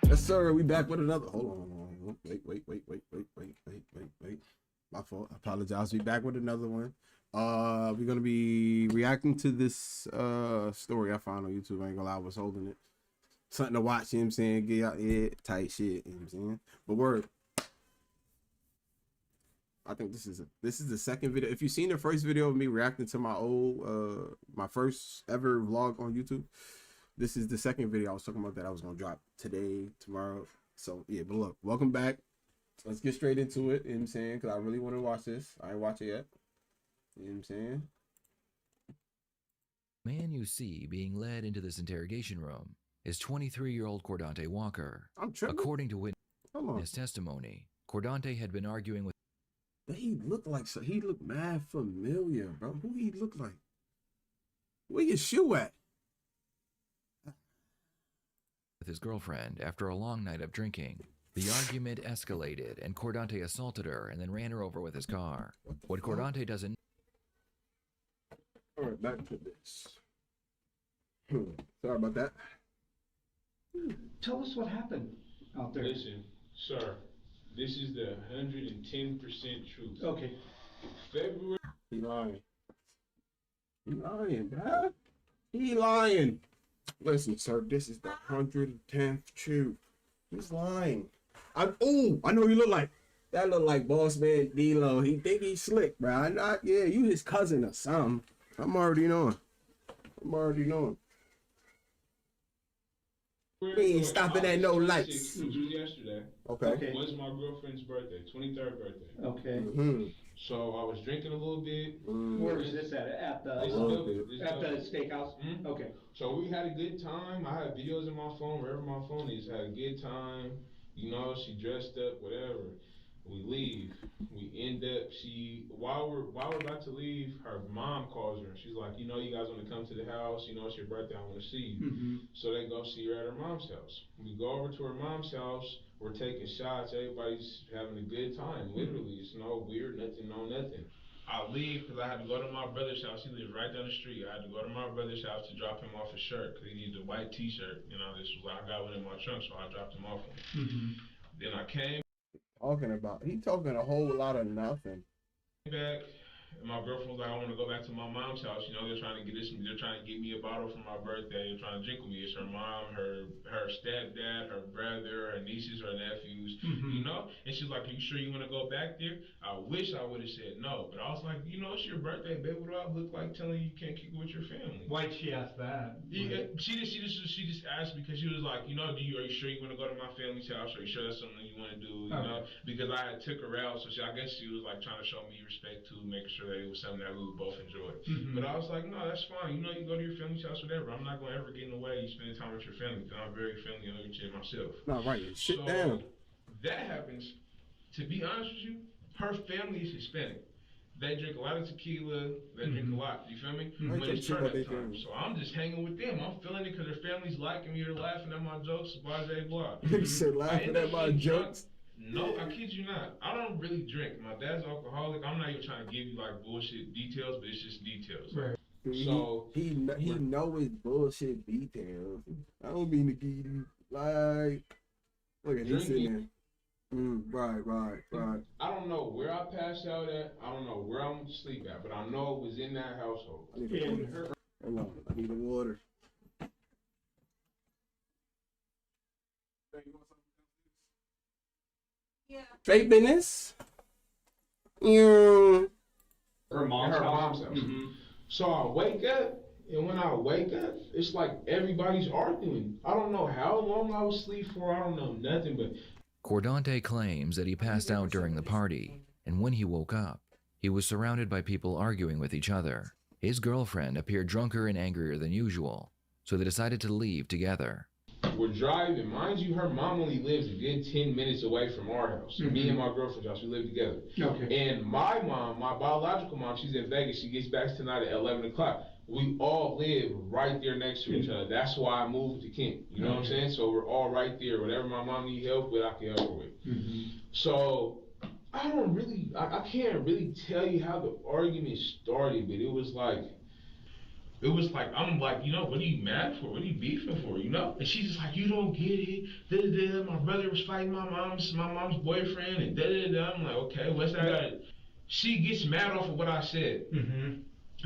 Yes, sir. We back with another. Hold on. Wait. My fault. I apologize. We back with another one. We're gonna be reacting to this story I found on YouTube. I ain't gonna lie, I was holding it. Something to watch, you know what I'm saying? Get out, yeah, tight shit, you know what I'm saying? But word. I think this is the second video. If you've seen the first video of me reacting to my old my first ever vlog on YouTube, this is the second video I was talking about that I was gonna drop today, tomorrow. So yeah, but look, welcome back. Let's get straight into it, you know what I'm saying? Because I really want to watch this. I ain't watch it yet. You know what I'm saying? Man you see being led into this interrogation room is 23-year-old Cordante Walker. I'm tripping. According to witness testimony, Cordante had been arguing with. He looked like he looked mad familiar, bro. Who he look like? Where your shoe at? With his girlfriend after a long night of drinking. The argument escalated and Cordante assaulted her and then ran her over with his car. What Cordante doesn't. All right, back to this. Sorry about that. Tell us what happened out there. Listen, sir, this is the 110% truth. Okay. February. He lying. He lying, bro. He lying. Listen, sir, this is the 110th truth. He's lying. I know who you look like. That look like Boss Man D-Lo. He think he's slick, bro. Yeah, you his cousin or something. I'm already knowing. We ain't stopping at no lights. Which was yesterday. Okay. Was my girlfriend's birthday, 23rd birthday. Okay. So I was drinking a little bit. Where was this at? At the steakhouse? Okay. So we had a good time. I had videos in my phone, wherever my phone is. Had a good time. You know, she dressed up, whatever. We leave. We end up. While we're about to leave, her mom calls her. She's like, you know, you guys want to come to the house? You know, it's your birthday. I want to see you. So they go see her at her mom's house. We go over to her mom's house. We're taking shots. Everybody's having a good time. Literally, it's no weird, nothing. I leave because I had to go to my brother's house. He lives right down the street. I had to go to my brother's house to drop him off a shirt because he needed a white T-shirt. You know, this was I got one in my trunk, so I dropped him off. Then I came. He talking a whole lot of nothing. Back, and my girlfriend was like, I want to go back to my mom's house. You know, they're trying to get me a bottle for my birthday. They're trying to drink with me. It's her mom, her stepdad, her brother, her nieces, her nephews. You know, and she's like, are you sure you want to go back there? I wish I would have said no, but I was like, you know, it's your birthday, babe. What do I look like telling you can't kick it with your family? Why'd she ask that? Yeah, she just asked because she was like, you know, are you sure you want to go to my family's house? Are you sure that's something you want to do? You know, because I had took her out, so I guess she was like trying to show me respect too, making sure that it was something that we would both enjoy. But I was like, no, that's fine. You know, you go to your family's house, whatever. I'm not going to ever get in the way of you spending time with your family because I'm very family oriented myself. No, right. Sit down. That happens. To be honest with you, her family is Hispanic. They drink a lot of tequila. They drink a lot. You feel me? But it's turn up time. So I'm just hanging with them. I'm feeling it because their family's liking me. They're laughing at my jokes. Blah, blah, blah. You said laughing at my jokes? No, I kid you not. I don't really drink. My dad's alcoholic. I'm not even trying to give you like bullshit details, but it's just details. Right. So he know his bullshit details. I don't mean to give you like. Look at this in there. Right. I don't know where I passed out at. I don't know where I'm going to sleep at, but I know it was in that household. I need a water. Hold on. I need a water. Yeah. Straight business. Her mom's house. So I wake up, and when I wake up, it's like everybody's arguing. I don't know how long I was asleep for. I don't know nothing, but. Cordante claims that he passed out during the party, and when he woke up, he was surrounded by people arguing with each other. His girlfriend appeared drunker and angrier than usual, so they decided to leave together. We're driving. Mind you, her mom only lives a good 10 minutes away from our house. Me and my girlfriend's house, we live together. Okay. And my mom, my biological mom, she's in Vegas. She gets back tonight at 11 o'clock. We all live right there next to each other. That's why I moved to Kent. You know what I'm saying? So we're all right there. Whatever my mom needs help with, I can help her with. So I can't really tell you how the argument started, but it was like, it was like, I'm like, you know, what are you mad for? What are you beefing for, you know? And she's just like, you don't get it. Da-da-da. My brother was fighting my mom's boyfriend, and da-da-da. I'm like, okay, what's that? She gets mad off of what I said.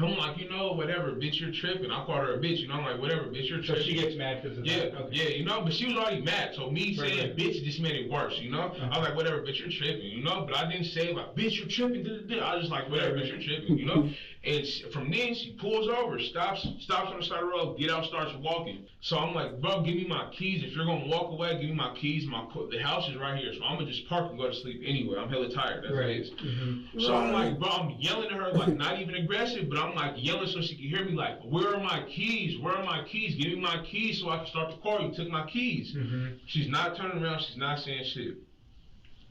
I'm like, you know, whatever, bitch, you're tripping. I called her a bitch, you know, I'm like, whatever, bitch, you're tripping. So she gets mad because of that? Okay. Yeah, you know, but she was already mad, so me saying bitch just made it worse, you know? I was like, whatever, bitch, you're tripping, you know? But I didn't say, like, bitch, you're tripping, I was just like, whatever, bitch, you're tripping, you know? And from then, she pulls over, stops on the side of the road, get out, starts walking. So I'm like, bro, give me my keys. If you're gonna walk away, give me my keys. The house is right here, so I'm gonna just park and go to sleep anyway. I'm hella tired, that's what it is. So I'm like, bro, I'm yelling at her, like, not even aggressive, but I'm like yelling so she can hear me, like, where are my keys? Where are my keys? Give me my keys so I can start the car. You took my keys. She's not turning around, she's not saying shit.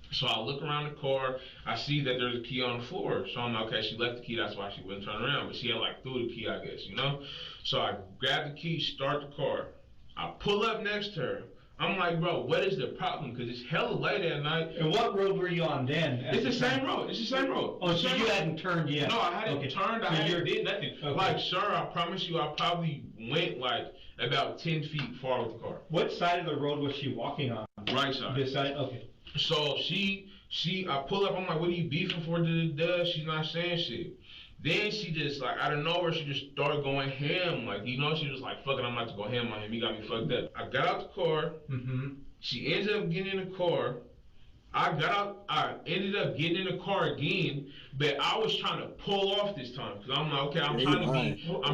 So I look around the car, I see that there's a key on the floor. So I'm like, okay, she left the key, that's why she wouldn't turn around. But she had like threw the key, I guess, you know? So I grab the key, start the car. I pull up next to her. I'm like, bro, what is the problem? Because it's hella late at night. And what road were you on then? It's the same road. It's the same road. Oh, so you hadn't turned yet? No, I hadn't turned. I hadn't did nothing. Okay. Like, sir, I promise you, I probably went like about 10 feet far with the car. What side of the road was she walking on? Right side. This side? Okay. So I pull up, I'm like, what are you beefing for? She's not saying shit. Then she just, like, out of nowhere, she just started going ham. Like, you know, she was like, fuck it, I'm about to go ham on him. He got me fucked up. I got out the car. She ends up getting in the car. I ended up getting in the car again, but I was trying to pull off this time because I'm like, okay, I'm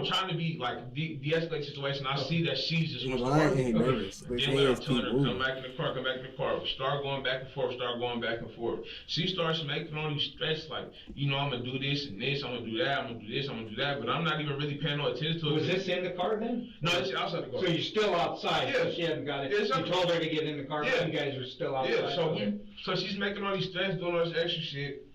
trying to be like de-escalate the situation. I see that she's just wants to argue. Then I'm telling her, come back in the car. We start going back and forth. She starts making all these threats like, you know, I'm gonna do this and this, I'm gonna do that, I'm gonna do this, I'm gonna do that, but I'm not even really paying no attention to it. Was this in the car then? No, it's outside the car. So you're still outside? Yeah. So she hadn't got it. Yeah, you told her to get in the car, but you guys were still outside? Yeah, so she's making all these threats, doing all this extra shit.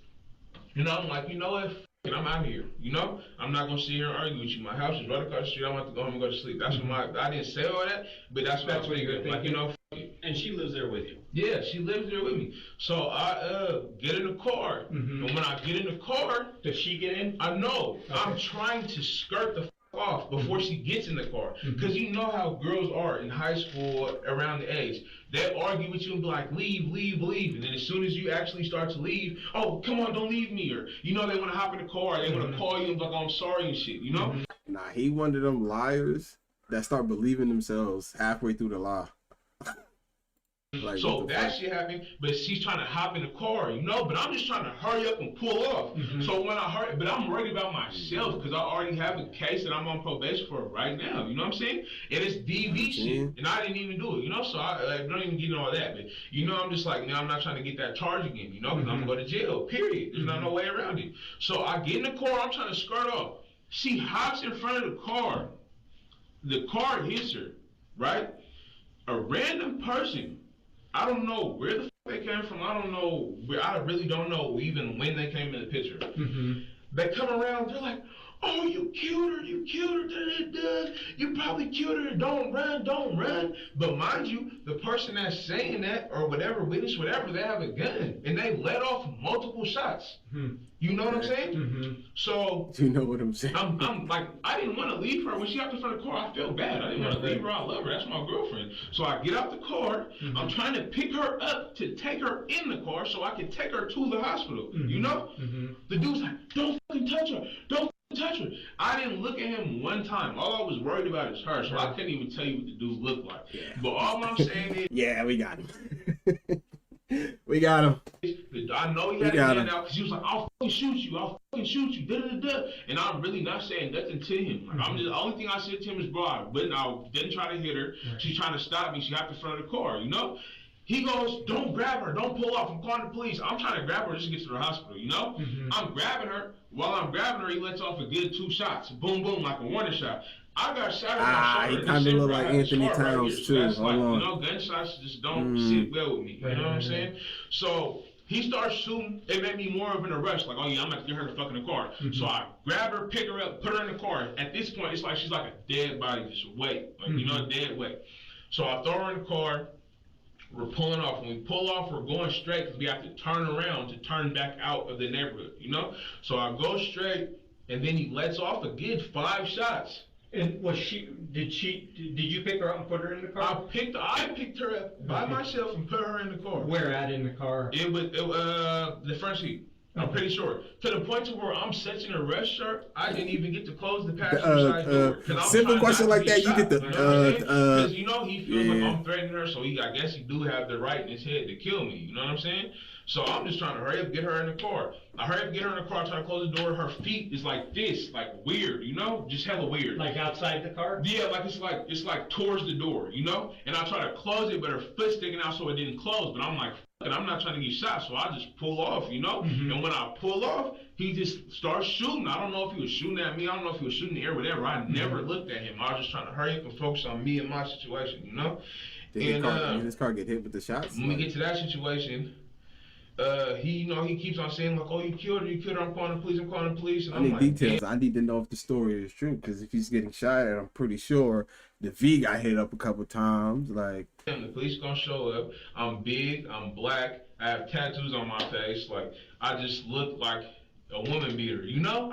You know, I'm like, you know what? F it, I'm out of here. You know, I'm not gonna sit here and argue with you. My house is right across the street. I want to go home and go to sleep. That's what I didn't say all that, but that's what you're thinking. Like, you know, F it. And she lives there with you. Yeah, she lives there with me. So I get in the car, and when I get in the car, does she get in? I know. Okay. I'm trying to skirt the off before she gets in the car, because you know how girls are in high school around the age. They'll argue with you and be like, leave, and then as soon as you actually start to leave, oh, come on, don't leave me, or, you know, they want to hop in the car, they want to call you and be like, oh, I'm sorry and shit, you know? Nah, he one of them liars that start believing themselves halfway through the lie. Like, so that shit happened, but she's trying to hop in the car, you know, but I'm just trying to hurry up and pull off. So when I hurry, but I'm worried about myself because I already have a case that I'm on probation for right now, you know what I'm saying? And it's DV shit, and I didn't even do it, you know, so I don't even get all that, but, you know, I'm just like, now I'm not trying to get that charge again, you know, because I'm going to go to jail, period. There's no way around it. So I get in the car, I'm trying to skirt off. She hops in front of the car hits her, right? A random person, I don't know where the they came from. I really don't know even when they came in the picture. They come around, they're like, oh, you killed her, da-da-da. You probably killed her, don't run. But mind you, the person that's saying that, or whatever, witness, whatever, they have a gun. And they let off multiple shots. You know what I'm saying? So, do you know what I'm saying? I'm like, I didn't want to leave her. When she got in front of the car, I felt bad. I didn't want to leave her. I love her. That's my girlfriend. So I get out the car. I'm trying to pick her up to take her in the car so I can take her to the hospital. You know? The dude's like, don't fucking touch her. Don't touch her. I didn't look at him one time. All I was worried about is her, so I couldn't even tell you what the dude looked like. But all I'm saying is, yeah, we got him. We got him. I know he had a hand out because he was like, I'll fucking shoot you, da-da-da-da. And I'm really not saying nothing to him. Like, the only thing I said to him is, bro, I didn't try to hit her. She's trying to stop me. She got in front of the car, you know? He goes, don't grab her, don't pull off, I'm calling the police. I'm trying to grab her just to get to the hospital, you know? I'm grabbing her. While I'm grabbing her, he lets off a good 2 shots. Boom, boom, like a warning shot. I got shot at my shoulder. He kind of look like Anthony Towns, too. That's like, you know, gunshots just don't sit well with me. You know what I'm saying? So he starts shooting. It made me more of in a rush. Like, oh, yeah, I'm going to get her the fuck in the car. So I grab her, pick her up, put her in the car. At this point, it's like she's like a dead body, just weight. Like, you know, a dead weight. So I throw her in the car. We're pulling off. When we pull off, we're going straight because we have to turn around to turn back out of the neighborhood, you know? So I go straight, and then he lets off a good 5 shots. And did you pick her up and put her in the car? I picked her up by myself and put her in the car. Where at in the car? It was the front seat. I'm pretty sure. To the point to where I'm such in a rush, sir, I didn't even get to close the passenger side door. Simple question like that, you get the because he feels like I'm threatening her, so I guess he do have the right in his head to kill me. You know what I'm saying? So I'm just trying to hurry up, get her in the car. I hurry up, get her in the car, try to close the door. Her feet is like this, like weird, just hella weird. Like outside the car? Yeah, it's like towards the door, And I try to close it, but her foot's sticking out, so it didn't close. But I'm like, and I'm not trying to get shot, so I just pull off, Mm-hmm. And when I pull off, he just starts shooting. I don't know if he was shooting at me. I don't know if he was shooting in the air, whatever. I never looked at him. I was just trying to hurry up and focus on me and my situation, Did his car get hit with the shots? When we get to that situation, he keeps on saying like, "Oh, you killed her. I'm calling the police." And I need details. I need to know if the story is true, because if he's getting shot at, I'm pretty sure the V got hit up a couple times. Like, the police gonna show up. I'm big. I'm black. I have tattoos on my face. Like, I just look like a woman beater.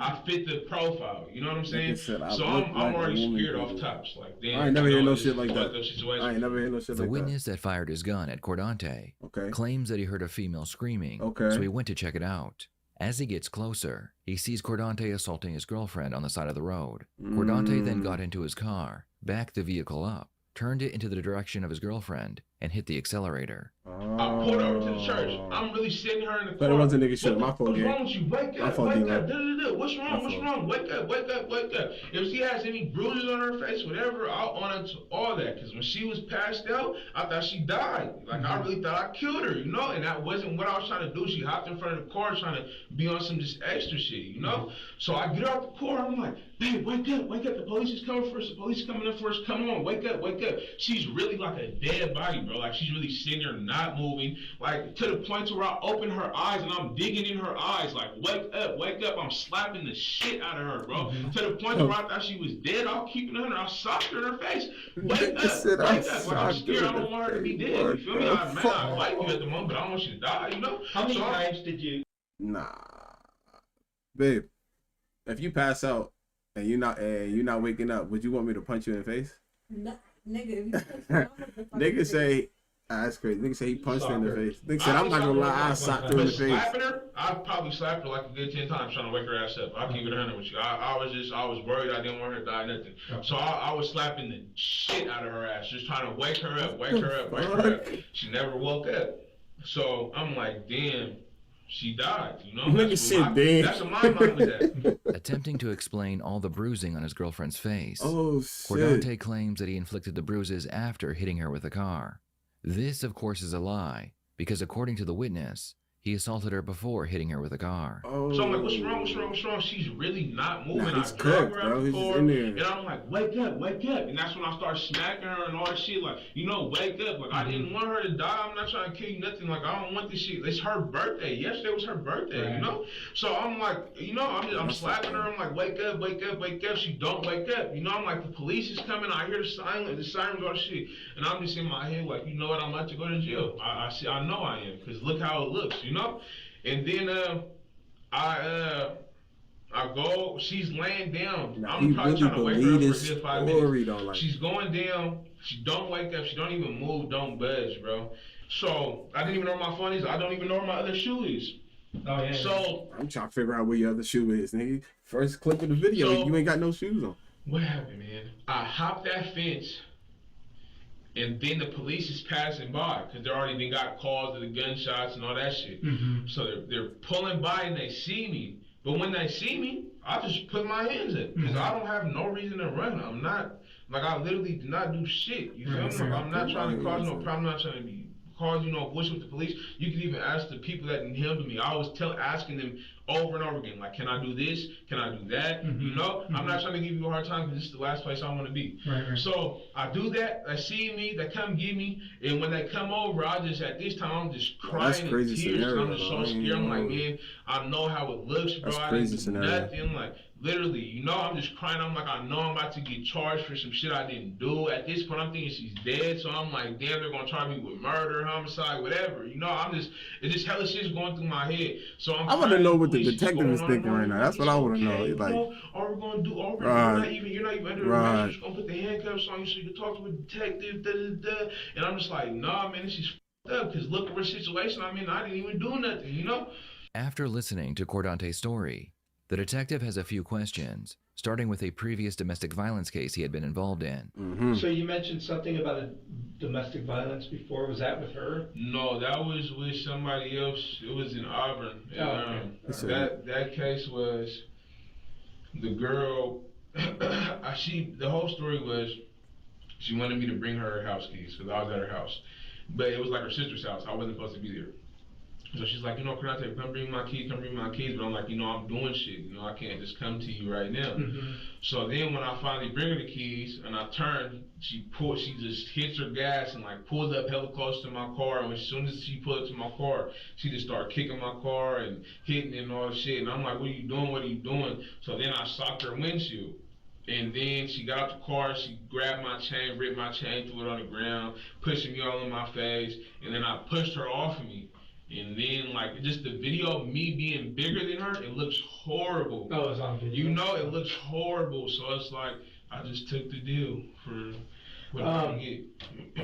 I fit the profile. You know what I'm saying? Said, so I'm already scared off tops. Like, damn, I ain't never hear no shit like that. I ain't never hear no shit like that. The witness that fired his gun at Cordante claims that he heard a female screaming, so he went to check it out. As he gets closer, he sees Cordante assaulting his girlfriend on the side of the road. Cordante then got into his car, backed the vehicle up, turned it into the direction of his girlfriend, and hit the accelerator. I pulled over to the church. I'm really sitting her in the car. But it wasn't nigga shit. My fault. What's wrong with you? Wake up. What's wrong? Wake up. If she has any bruises on her face, whatever, I'll own it to all that. Because when she was passed out, I thought she died. Like, I really thought I killed her, And that wasn't what I was trying to do. She hopped in front of the car trying to be on some just extra shit, So I get out the car. I'm like, babe, wake up. The police is coming for us. The police is coming in for us. Come on, wake up. She's really like a dead body, bro. Like, she's really sitting there not moving, like to the point where I open her eyes and I'm digging in her eyes, like, wake up. I'm slapping the shit out of her, bro. To the point where I thought she was dead. I'm keeping her, and I socked her in her face. Wake up. Like, I'm scared. I don't want her to be dead. You feel me? I like you at the moment, but I don't want you to die, How many times did you? Nah, babe. If you pass out and you're not waking up, would you want me to punch you in the face? No, nigga. Nigga say. That's crazy. Nigga say he punched her in the face. Nigga said, I'm not gonna lie, I socked her in the face. Slapping her, I probably slapped her like a good 10 times trying to wake her ass up. I'll keep it 100 with you. I was worried. I didn't want her to die, nothing. So I was slapping the shit out of her ass, just trying to wake her up. She never woke up. So I'm like, damn, she died, Nigga said, damn. That's what my mind was at. Attempting to explain all the bruising on his girlfriend's face, oh shit. Cordante claims that he inflicted the bruises after hitting her with a car. This, of course, is a lie, because according to the witness, he assaulted her before hitting her with a car. Oh. So I'm like, what's wrong? She's really not moving. Nah, he's I drag cooked, her out bro. the He's car, just in there. and I'm like, wake up. And that's when I start smacking her and all that shit. Like, wake up. Like, I didn't want her to die. I'm not trying to kill you, nothing. Like, I don't want this shit. It's her birthday. Yesterday was her birthday, So I'm like, I'm slapping her. I'm like, wake up. She don't wake up. I'm like, the police is coming. I hear the sirens, all shit. And I'm just in my head like, you know what? I'm about to go to jail. I know I am. Because look how it looks, And then I go, she's laying down. Nah, I'm probably trying to wake her up for a good 5 minutes. Though, like, she's going down. She don't wake up. She don't even move, don't budge, bro. So I didn't even know where my phone is. I don't even know where my other shoe is. Oh, yeah. So I'm trying to figure out where your other shoe is, nigga. First clip of the video, you ain't got no shoes on. What happened, man? I hopped that fence. And then the police is passing by because they already been got calls of the gunshots and all that shit. So they're pulling by and they see me. But when they see me, I just put my hands up because I don't have no reason to run. I'm not, like, I literally did not do shit. You feel me? Like, I'm not trying to cause no problem. I'm not trying to cause bush with the police. You can even ask the people that handled me. I was asking them over and over again, like, can I do this? Can I do that? I'm not trying to give you a hard time because this is the last place I want to be. Right. So I do that. They see me. They come get me. And when they come over, at this time, I'm just crying in tears. Scenario, I'm just so scared. I'm like, man, I know how it looks, bro. That's I crazy didn't do scenario. nothing. Like, literally, I'm just crying. I'm like, I know I'm about to get charged for some shit I didn't do. At this point, I'm thinking she's dead. So I'm like, damn, they're going to charge me with murder, homicide, whatever. It's just hella shit's going through my head. So I want to know what the police detective is going on thinking and on right and now. on. That's what He's I like, want to know. okay, He's you like, know, all we're gonna do, all we're, right, you're not even under arrest. We're just gonna put the handcuffs on you so you can talk to a detective. Da, da, da. And I'm just like, nah, man, this is fucked up. Cause look at what situation I'm in. I didn't even do nothing, you know. After listening to Cordante's story, the detective has a few questions, starting with a previous domestic violence case he had been involved in. So you mentioned something about a domestic violence before. Was that with her? No, that was with somebody else. It was in Auburn. Oh, okay. That case was the girl. The whole story was she wanted me to bring her house keys because I was at her house, but it was like her sister's house. I wasn't supposed to be there. So she's like, you know, Karate, come bring my keys, But I'm like, you know, I'm doing shit. You know, I can't just come to you right now. Mm-hmm. So then when I finally bring her the keys and I turn, she just hits her gas and like pulls up hella close to my car. And as soon as she pulled up to my car, she just started kicking my car and hitting it and all the shit. And I'm like, what are you doing? What are you doing? So then I socked her windshield. And then she got out the car, she grabbed my chain, ripped my chain, threw it on the ground, pushing me all in my face, and then I pushed her off of me. And then, like, just the video of me being bigger than her, it looks horrible. Oh, it was on video. You know, it looks horrible. So it's like, I just took the deal for what I'm gonna get.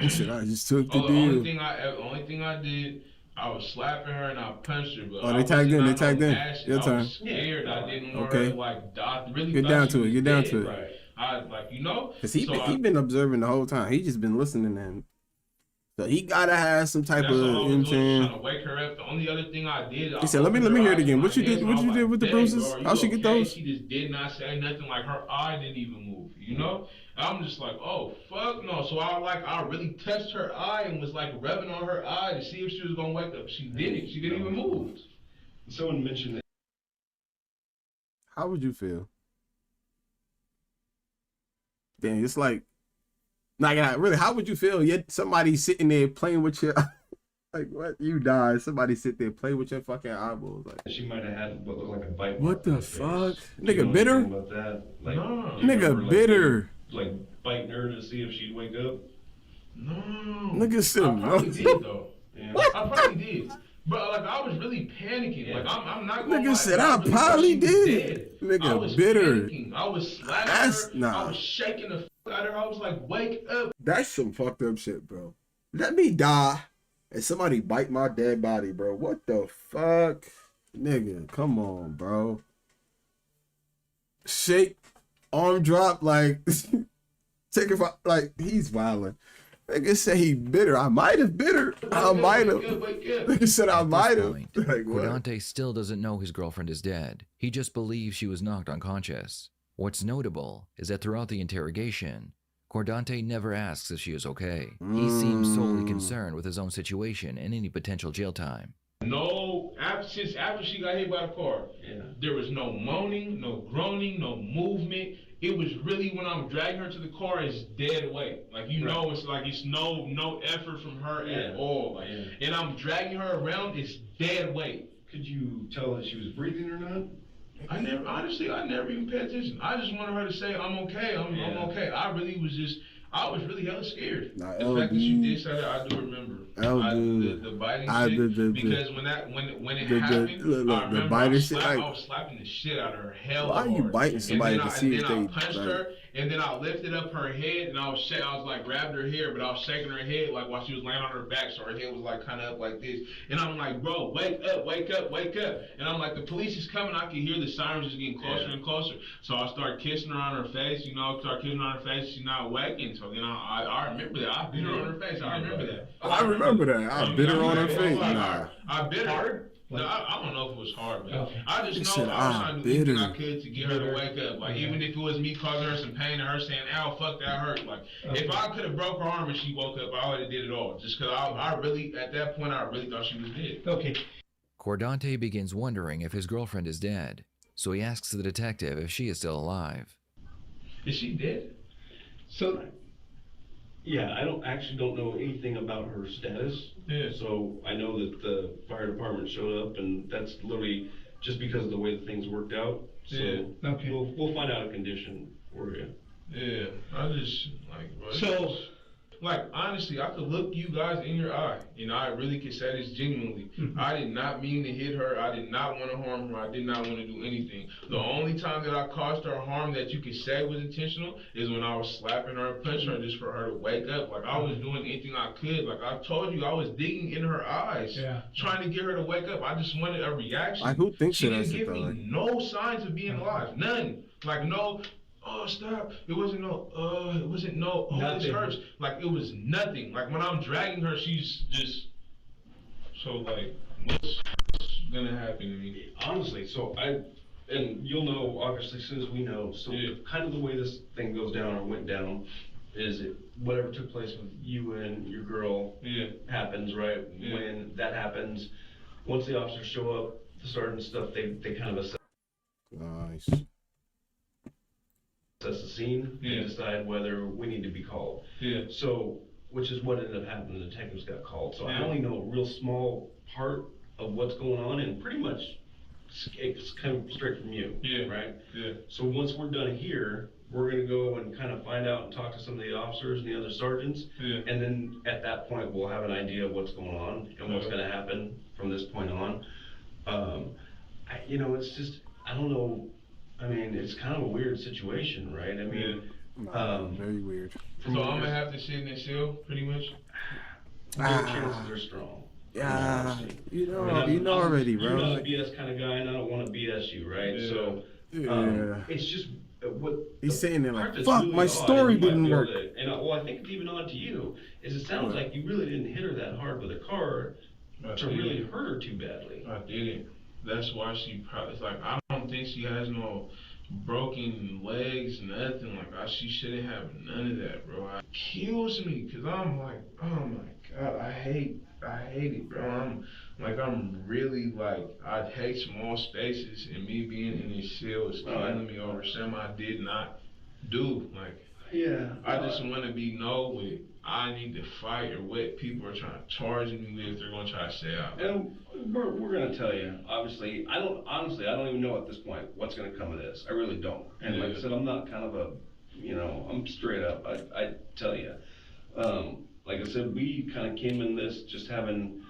he said, I just took the The deal. only thing I did, I was slapping her and I punched her. But Oh, they tagged in. They tagged in. Your I turn. was scared. I didn't want Okay. her to, like, die. Really Get thought down she to it. was Get down dead. to it. Right. I, like, you know? Cause he So been observing the whole time. He just been listening to him. So he gotta have some type That's of, you all I know was what I'm doing, saying? trying to wake her up. The only other thing I did, He said, let me hear it again. What you did with the bruises? How'd she get those? She just did not say nothing. Like her eye didn't even move. You know? I'm just like, oh fuck no. So I really touched her eye and was like rubbing on her eye to see if she was gonna wake up. She didn't. She didn't even move. Someone mentioned that. How would you feel? Damn, it's like, really, how would you feel? Yet somebody sitting there playing with your, like, what? You died. Somebody sit there play with your fucking eyeballs. Like, She might have had what looked like a bite. what mark on the her face. fuck? Do you know Nigga bitter? anything about that? Like, No. do you Nigga remember, bitter. Like biting her to see if she'd wake up. No. Nigga said I probably no. did though. Yeah. I probably did. But like I was really panicking. Yeah. Like I'm not gonna Nigga lie. said, I I really probably thought she was did. dead. Nigga I was bitter. panicking. I was slapping That's- her. nah. I was shaking the fuck out of her. I was like, wake up. That's some fucked up shit, bro. Let me die and somebody bite my dead body, bro. What the fuck? Nigga, come on, bro. Shake, arm drop, like, take it, like, he's wildin'. Nigga said he bitter. I might have bitter. I might have. Wake up. Nigga said I At might this have. point, Like, what? Cordante still doesn't know his girlfriend is dead. He just believes she was knocked unconscious. What's notable is that throughout the interrogation, Cordante never asks if she is okay. He seems solely concerned with his own situation and any potential jail time. No, after she got hit by the car, Yeah. there was no moaning, no groaning, no movement. It was really when I'm dragging her to the car, it's dead weight. Like you know, it's like it's no effort from her at all. Like, and I'm dragging her around, it's dead weight. Could you tell that she was breathing or not? I never even paid attention. I just wanted her to say, I'm okay, I'm okay. I was really hella scared. Nah, The fact that she LD. did say that, I do remember. LD. The biting I shit, did. because when it the- happened, look, I the remember biting I shit, like- was slapping the shit out of her hella Why are you hard. biting somebody and then to see if I they, punched like- her, and then I lifted up her head, and I was like grabbed her hair, but I was shaking her head like while she was laying on her back, so her head was like kind of up like this. And I'm like, bro, wake up, wake up, wake up. And I'm like, the police is coming. I can hear the sirens just getting closer and closer. So I start kissing her on her face, she's not waking. So then I remember that. I bit her on her face. I remember that. I remember that. I bit her on her face. Nah. I bit her. No, I don't know if it was hard, but Okay. I just He know said, I was trying to do bit anything her. I could to get her to wake up. Like, even if it was me causing her some pain and her saying, ow, fuck, that hurt. Like, if I could have broke her arm and she woke up, I would have did it all. Just because I really, at that point, I really thought she was dead. Okay. Cordante begins wondering if his girlfriend is dead, so he asks the detective if she is still alive. Is she dead? So, Yeah, I don't know anything about her status. Yeah. So I know that the fire department showed up, and that's literally just because of the way that things worked out. So Yeah. Okay. we'll find out a condition for you. Yeah. I just, like, bro, So, like, honestly, I could look you guys in your eye, and I really could say this genuinely. I did not mean to hit her. I did not want to harm her. I did not want to do anything. The only time that I caused her harm that you could say was intentional is when I was slapping her and punching her just for her to wake up. Like, I was doing anything I could. Like, I told you, I was digging in her eyes, trying to get her to wake up. I just wanted a reaction. Like, who thinks She of that didn't shit give though? me Like, no signs of being alive. None. Like, no, oh, stop. It wasn't no, it wasn't no, oh, this Nothing. hurts. Like, it was nothing. Like, when I'm dragging her, she's just, so, like, what's gonna happen to me? Honestly, so and you'll know, obviously, as soon as we know, so kind of the way this thing goes down or went down is whatever took place with you and your girl happens, right? When that happens, once the officers show up, the sergeant stuff, they kind of assess nice. the scene and decide whether we need to be called. So, which is what ended up happening, the detectives got called. So I only know a real small part of what's going on, and pretty much it's kind of straight from you, right? So once we're done here, we're gonna go and kind of find out and talk to some of the officers and the other sergeants, and then at that point we'll have an idea of what's going on and what's gonna happen from this point on. You know, it's just, I don't know, I mean, it's kind of a weird situation, right? I mean, very weird. So I'm gonna have to sit in this cell, pretty much? Your chances are strong. Yeah, you know, I mean, you know already, bro. You're not a BS kind of guy, and I don't want to BS you, right? So, it's just what he's saying there like, that's fuck, really my odd, story and you might didn't be able work. to- and well, I think it's even odd to you, is it sounds like you really didn't hit her that hard with a car to really hurt her too badly. I didn't. That's why she probably, it's like, I don't think she has no broken legs, nothing. Like, she shouldn't have none of that, bro. It kills me, cause I'm like, oh my God, I hate it, bro. I'm really like, I hate small spaces, and me being in this cell is killing me over something I did not do. Like, I just want to be know what I need to fight or what people are trying to charge me with. They're gonna try to say out. And we're gonna tell you, obviously, I don't even know at this point what's gonna come of this. I really don't. And like I said, I'm not kind of a, you know, I'm straight up. I tell you, like I said, we kind of came in this just having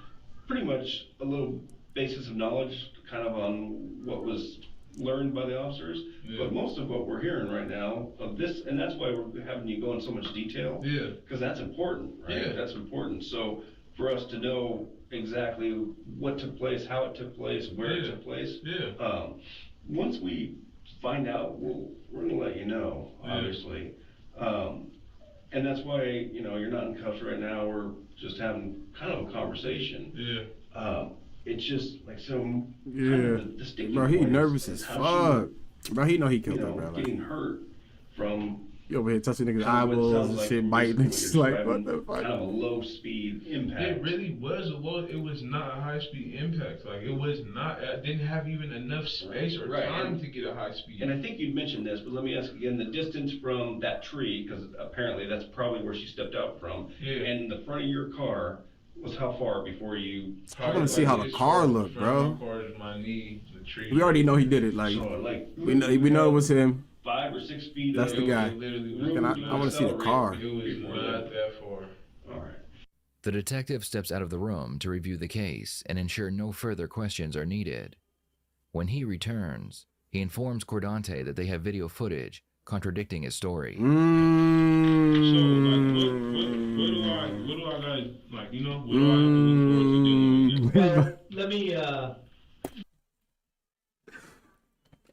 pretty much a little basis of knowledge kind of on what was learned by the officers, but most of what we're hearing right now of this, and that's why we're having you go in so much detail, because that's important, right? That's important. So for us to know exactly what took place, how it took place, where it took place, once we find out, we're gonna let you know, obviously. And that's why, you know, you're not in cuffs right now. We're just having kind of a conversation. It's just like some kind of the sticky Bro, he point nervous is as how fuck. Bro, he know he she, killed you her, know, bro. Like, getting hurt from you over here touching niggas' kind of what it eyeballs sounds and like shit, from biting basically niggas. what Like, you're what the describing, fuck? kind of a low speed impact. It really was a low. It was not a high speed impact. Like, it was not. I didn't have even enough space or time to get a high speed. And I think you'd mentioned this, but let me ask again: the distance from that tree, because apparently that's probably where she stepped out from, and the front of your car was how far before you? I want to see how the car looked, bro. My car is my knee, the tree. We already know he did it. Like, So, like we know it was him. 5 or 6 feet. That's the guy. I want to see the car. It was not that far. All right. The detective steps out of the room to review the case and ensure no further questions are needed. When he returns, he informs Cordante that they have video footage contradicting his story. So, like, what do I gotta, like, you know, what do I look forward to doing? Well, let me,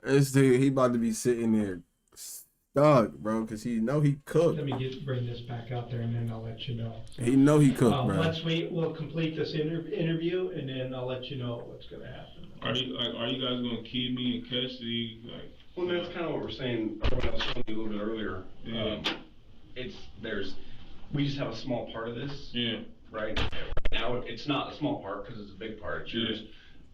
This dude, he about to be sitting there stuck, bro, because he know he cooked. let me bring this back out there and then I'll let you know. So, He know he cooked, bro. once we'll complete this interview and then I'll let you know what's gonna happen. Are you guys gonna keep me in custody? Like, Well, that's kind of what we're saying. What I was telling you a little bit earlier. We just have a small part of this. Right now, it's not a small part because it's a big part. It's yours.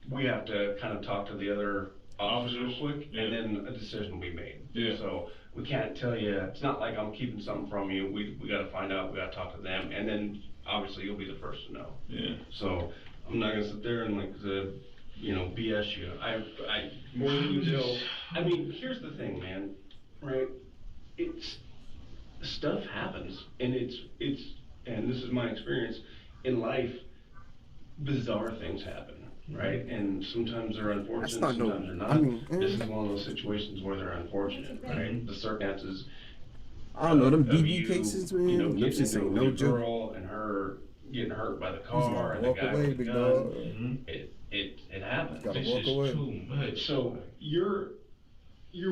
We have to kind of talk to the other officers quick, and then a decision will be made. So we can't tell you. It's not like I'm keeping something from you. We got to find out. We got to talk to them, and then obviously you'll be the first to know. So I'm not gonna sit there and like you know, BS you. I mean, here's the thing, man. Right? It's stuff happens, and it's and this is my experience in life, bizarre things happen, right? And sometimes they're unfortunate, That's not sometimes they're not. I mean, This is one of those situations where they're unfortunate, right? The circumstances. I don't know, them of DV you, cases, man. You know, Them getting shits into it ain't with no your joke. girl and her getting hurt by the You car just and the walk guy away, with the big gun. dog. It happens. Gotta This walk is away. too much. So your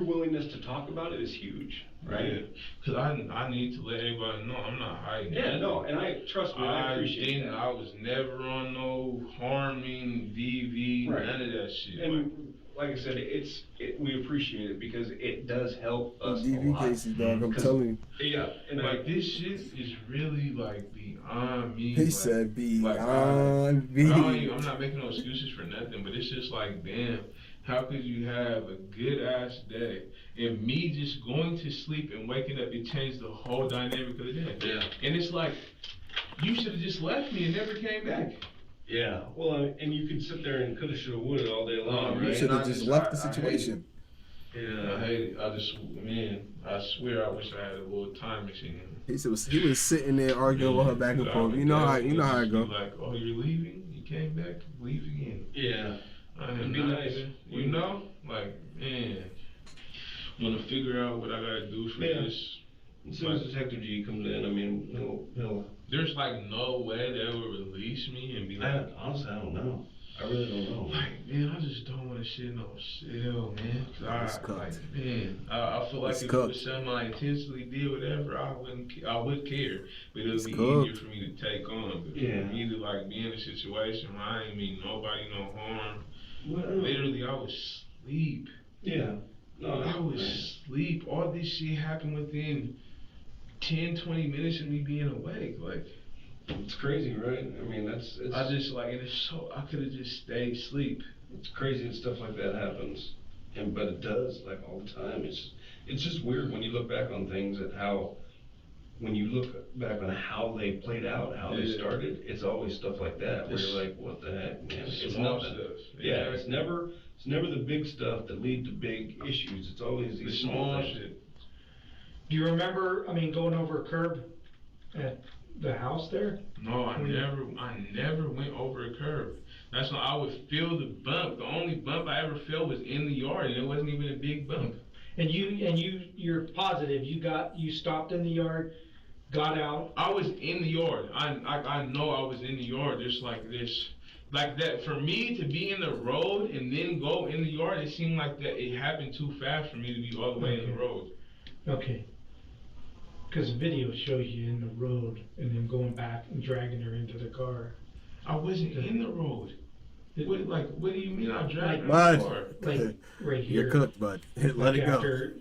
willingness to talk about it is huge, right? Yeah, cause I need to let everybody know I'm not hiding. Yeah, no, and trust me, I appreciate that. I was never on no harming, DV, Right. none of that shit. And like I said, we appreciate it because it does help us a DV lot. cases, dog. I'm 'Cause- telling you. Yeah, and Like this shit is really like beyond me. He like, said, like, "Beyond I'm not making no excuses for nothing, but it's just like, damn, how could you have a good ass day and me just going to sleep and waking up, it changed the whole dynamic of the day. Yeah. And it's like, you should have just left me and never came back. Yeah, well, and you could sit there and coulda, shoulda, woulda all day long, You right? should have I just just- left the I hate situation." I hate it. I swear I wish I had a little time machine. He was sitting there arguing with her back and forth. You know how it go. Like, oh, you're leaving? You came back? Leave again. Yeah. I It'd am be not nice. even- You know? Like, man. Want to figure out what I gotta do for Yeah. this. As soon as Detective G comes in, I mean, he'll. There's like no way they would release me and be like, Honestly, I don't know. I really don't know. like, man, I just don't want to shit no cell, man. It's cooked. Like, man, I feel like It's if cooked. it was something I intentionally did, whatever, I would care. But it would It's be cooked. easier for me to take on. But Yeah. for me to like be in a situation where I ain't mean nobody no harm. Well, Literally, I was asleep. yeah. No, I was asleep. All this shit happened within 10, 20 minutes of me being awake. Like, it's crazy, right? I mean, it's I just like, and it's so, I could have just stayed asleep. it's crazy that stuff like that happens, but it does, like, all the time. It's just weird when you look back on things at how, when you look back on how they played out, how they Yeah. started, it's always stuff like that where It's you're like, what the heck, man? It's small nothing. stuff. Yeah, it's never the big stuff that lead to big issues. It's always the these small things. shit. Do you remember, going over a curb at the house there? No, I never went over a curb. That's when I would feel the bump. The only bump I ever felt was in the yard, and it wasn't even a big bump. And you're positive, you stopped in the yard, got out? I was in the yard. I know I was in the yard. There's like this, like that. For me to be in the road and then go in the yard, it seemed like that it happened too fast for me to be all the way in the road. Okay. Cause the video shows you in the road and then going back and dragging her into the car. I wasn't in the road. What do you mean I dragged Bud. her car? Like, right here. You're cooked, bud. Let Like it go. after,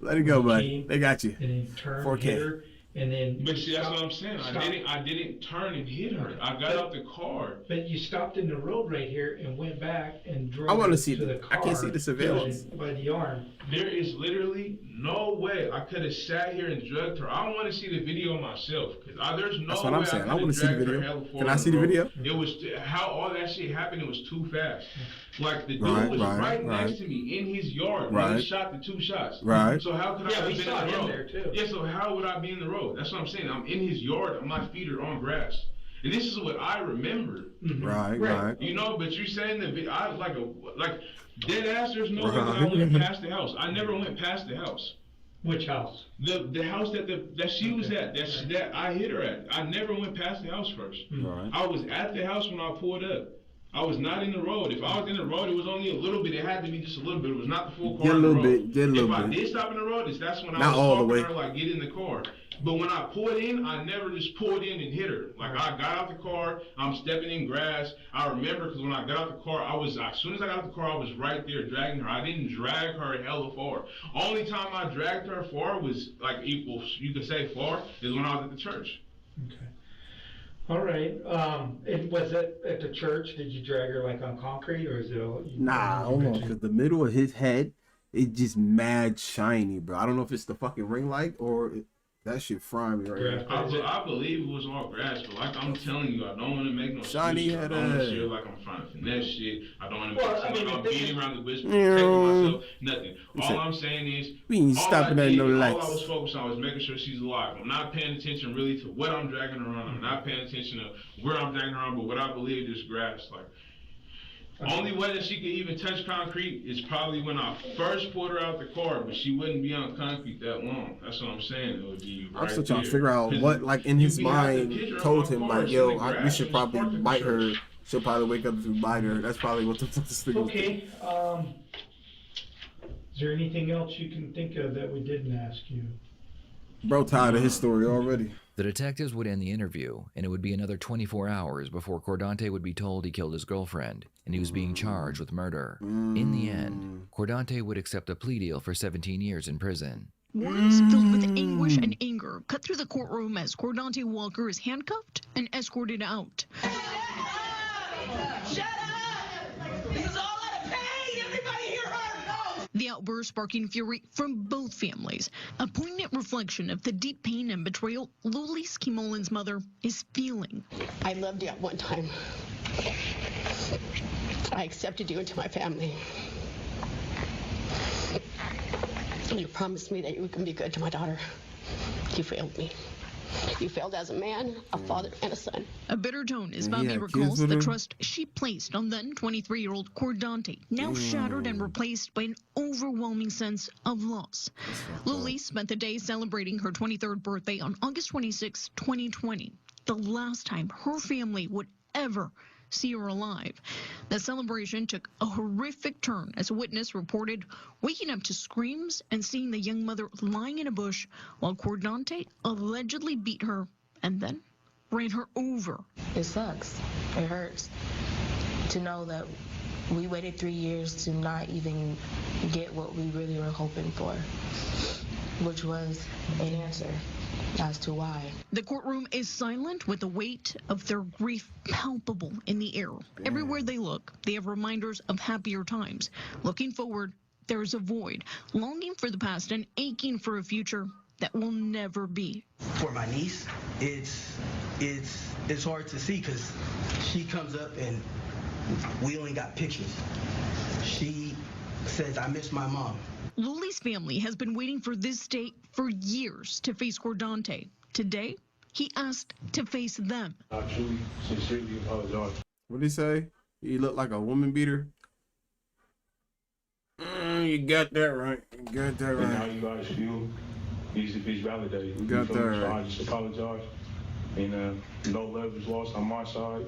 Let it go, bud. came They got you. and then turn, 4K. hit her, and then. But see, that's what I'm saying. Stop. I didn't turn and hit her. I got out the car. But you stopped in the road right here and went back and drove I wanna her see to the- the I car. can't see the surveillance. By the arm. There is literally no way I could have sat here and drugged her. I want to see the video myself, cause there's no That's what way I'm saying. I coulda want to see the dragged her video. hella far Can I in see the road. video? It was how all that shit happened. It was too fast. Like the dude Right, was right, right, right. next to me in his yard when Right. he shot the 2 shots. Right. So how could I Yeah, have we been saw in the him road? there, too. Yeah. So how would I be in the road? That's what I'm saying. I'm in his yard. My feet are on grass. And this is what I remember. Right. You know, but you're saying that I like dead ass. There's no way that I Right. went past the house. I never went past the house. Which house? The house that she was at, that I hit her at. I never went past the house first. Right. I was at the house when I pulled up. I was not in the road. If I was in the road, it was only a little bit. It had to be just a little bit. It was not the full car. Get a in the little road. bit, get a little If I bit. did stop in the road, that's when I Not was all the talking way. to her like get in the car. But when I pulled in, I never just pulled in and hit her. Like I got out the car, I'm stepping in grass. I remember because when I got out the car, as soon as I got out the car, I was right there dragging her. I didn't drag her hella far. Only time I dragged her far was like equal, you could say far, is when I was at the church. Okay. All right, and was it at the church, did you drag her like on concrete, or is it all? Nah, hold on, because the middle of his head is just mad shiny, bro. I don't know if it's the fucking ring light or That shit frying me right Grass, now. but is it? I believe it was all grass, but like I'm telling you, I don't want to make no Shiny excuses. I had don't want to a. feel like I'm trying to finesse shit. I don't want to Well, make it I seem mean, like if I'm this beating is, around the bush, protecting You myself. Nothing. He All said, I'm saying is, we ain't all I stopping at did no and all I was lights. focused on was making sure she's alive. I'm not paying attention really to what I'm dragging her on. I'm not paying attention to where I'm dragging her on, but what I believe is grass. Like, only way that she could even touch concrete is probably when I first pulled her out the car, but she wouldn't be on concrete that long. That's what I'm saying. It would be I'm right still trying to there. figure out 'Cause what, like, in you his be had the mind picture of told my him, car, like, it's in the yo, we grass, should and it's probably parked at the bite her. church. She'll probably wake up if we bite her. That's probably what the fuck this nigga was thinking. Okay, is there anything else you can think of that we didn't ask you? Bro tired of his story already. The detectives would end the interview, and it would be another 24 hours before Cordante would be told he killed his girlfriend, and he was being charged with murder. In the end, Cordante would accept a plea deal for 17 years in prison. Words filled with anguish and anger cut through the courtroom as Cordante Walker is handcuffed and escorted out. Shut up! This is all out of pain! Everybody hear her! No! The outburst sparking fury from both families, a poignant reflection of the deep pain and betrayal Lulis Kimolin's mother is feeling. I loved you at one time. I accepted you into my family. You promised me that you would be good to my daughter. You failed me. You failed as a man, a father, and a son. A bitter tone as And he Bobby had recalls kids with the her? trust she placed on then 23-year-old Cordante, now shattered and replaced by an overwhelming sense of loss. Lily spent the day celebrating her 23rd birthday on August 26, 2020, the last time her family would ever see her alive. The celebration took a horrific turn as a witness reported waking up to screams and seeing the young mother lying in a bush while Cordante allegedly beat her and then ran her over. It sucks. It hurts to know that we waited 3 years to not even get what we really were hoping for, which was an answer as to why. The courtroom is silent with the weight of their grief palpable in the air. Everywhere they look, they have reminders of happier times. Looking forward, there's a void, longing for the past and aching for a future that will never be. For my niece, it's hard to see because she comes up and we only got pictures. She says, I miss my mom. Luli's family has been waiting for this day for years to face Cordante. Today, he asked to face them. I truly, sincerely apologize. What did he say? He looked like a woman beater. You got that right. You got that And how right. you guys feel, he's validated. You got feel that me? So right. I just apologize. And no love is lost on my side.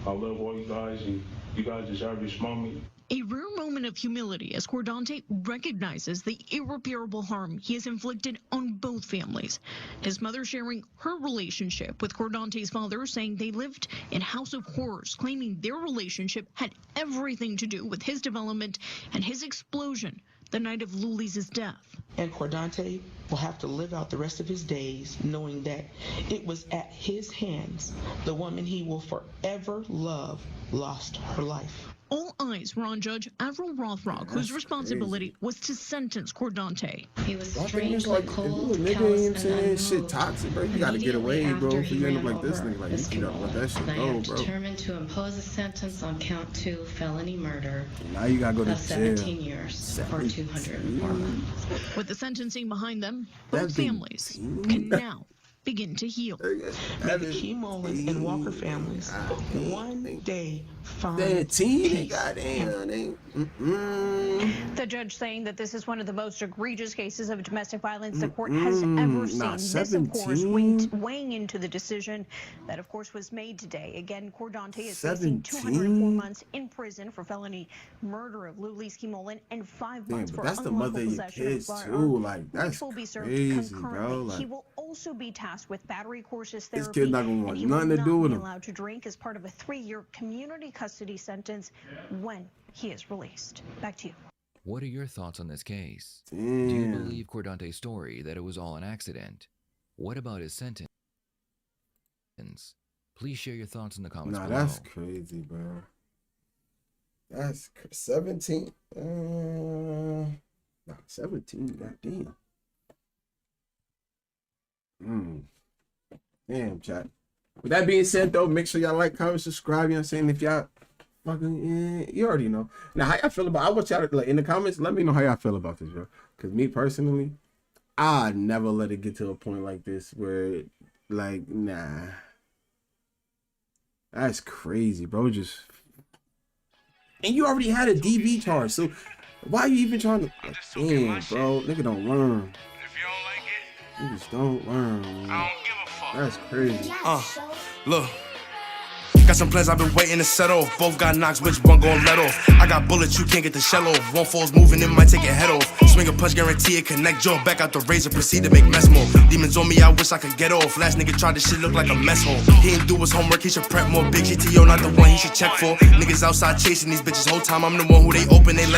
I love all you guys, and you guys deserve this moment. A rare moment of humility as Cordante recognizes the irreparable harm he has inflicted on both families. His mother sharing her relationship with Cordante's father, saying they lived in House of Horrors, claiming their relationship had everything to do with his development and his explosion the night of Lulis' death. And Cordante will have to live out the rest of his days knowing that it was at his hands the woman he will forever love lost her life. All eyes were on Judge Avril Rothrock, whose responsibility was to sentence Cordante. He was My thing is, strangely like, if you cold, a nigga, callous, you know what I'm and saying? Shit unmoved. toxic, bro. You gotta get away, bro. Immediately If you after end he up like ran this over nigga, like, Miss you gotta let that shit Kimola, I go, am bro. determined to impose a sentence on count 2 felony murder Now you gotta go to of jail. 17 years for 204 months. With the sentencing behind them, That both families 17? can now begin to heal. May the Kimolas and Walker families one day find 13, peace. goddamn. The judge saying that this is one of the most egregious cases of domestic violence the court has ever seen. Nah, This, of course, 17? weighing into the decision that, of course, was made today. Again, Cordante is 17? facing 204 months in prison for felony murder of Lulis Kimolin and 5 Damn, months but for that's the unlawful mother of your possession of kids, firearm, too. Like, that's which will be served crazy, concurrently. bro. Like, He will also be tasked with battery courses this therapy, kid not gonna and want he nothing will to not do with be him. allowed to drink as part of a 3-year community custody sentence when he is released. Back to you. What are your thoughts on this case? Damn. Do you believe Cordante's story that it was all an accident? What about his sentence? Please share your thoughts in the comments Nah, below. that's crazy, bro. That's 17. Nah, 17. Goddamn. Damn, chat. With that being said, though, make sure y'all like, comment, subscribe. You know what I'm saying? If y'all fucking, you already know. Now, how y'all feel about? I want y'all to, like, in the comments. Let me know how y'all feel about this, bro. Cause me personally, I never let it get to a point like this where, like, nah, that's crazy, bro. Just, and you already had a DV charge, so why are you even trying to? Like, damn, bro, nigga don't learn. Niggas don't learn. Man. That's crazy. Look. Got some plans I've been waiting to settle. Both got knocks, which one gon' let off? I got bullets, you can't get the shell off. One falls moving, it might take your head off. Swing a punch, guarantee it connect jaw. Back out the razor, proceed to make mess more. Demons on me, I wish I could get off. Last nigga tried this shit, look like a mess hole. He ain't do his homework, he should prep more. Big GTO, not the one he should check for. Niggas outside chasing these bitches whole time. I'm the one who they open, they let